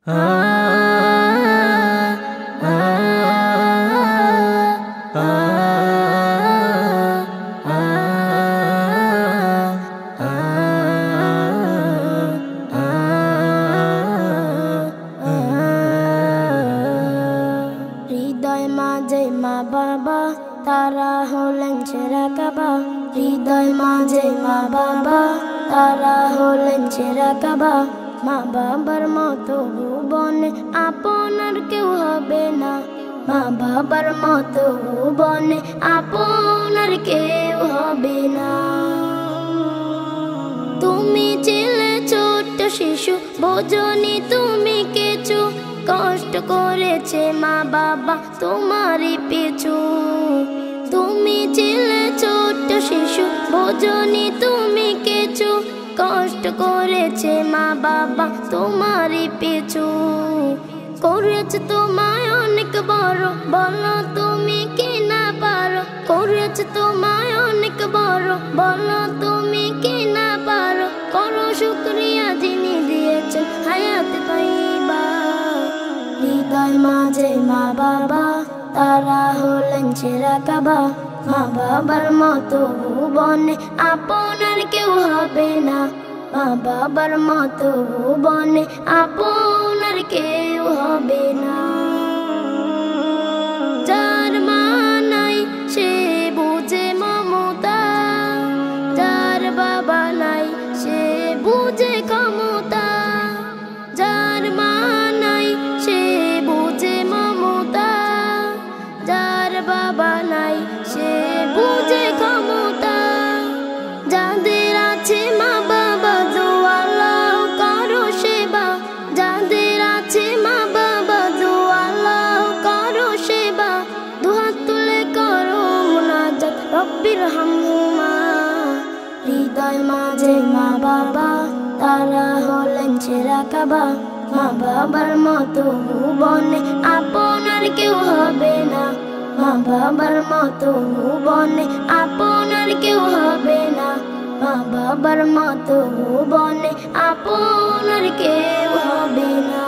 হৃদয় মাঝে মা বাবা তারা হলেন সেরা কাবা। হৃদয় মাঝে মা বাবা তারা হলেন সেরা কাবা। মা বাবার মতো ভুবনে আপনার কেউ হবে না। মা বাবার মতো ভুবনে আপনার কেউ হবে না। তুমি ছিলে ছোট্ট শিশু, বোঝনি তুমি কিছু, কষ্ট করেছে মা বাবা তোমারই পিছু। তুমি ছিলে ছোট্ট শিশু, বোঝনি তুমি কিছু, কষ্ট করেছে মা বাবা তোমারই পিছু। করেছে তোমায় অনেক বড়, বলো তুমি কি না পারো। করেছে তোমায় অনেক বড়, বলো তুমি কি না পারো। করো শুকরিয়া যিনি দিয়েছেন হায়াত তাইবা। হৃদয় মাঝে মা বাবা তারা হলেন সেরা কাবা। মা বাবার মতো ভুবনে আপনার কেউ হবে না। মা বাবার মতো ভুবনে আপনার কেউ হবে না। যার মা নাই সে বুঝে মমতা, যার বাবা নাই সে বুঝে ক্ষমতা। যার মা নাই সে বুঝে মমতা, যার বাবা নাই সে বুঝে ক্ষমতা। যাদের আছে মা বাবা দোয়াল্লাহ করো সেবা। যাদের আছে মা বাবা দোয়াল্লাহ করো সেবা। দুহাত তুলে করো মুনাজাত রব্বির হামহুমা। হৃদয় মাঝে মা বাবা তারা হলেন সেরা কাবা। মা বাবার মতো ভুবনে আপনার কেউ হবে না। মা বাবার মতো ভুবনে আপনার কেউ হবে না। মা বাবার মতো ভুবনে আপনার কেউ হবে না।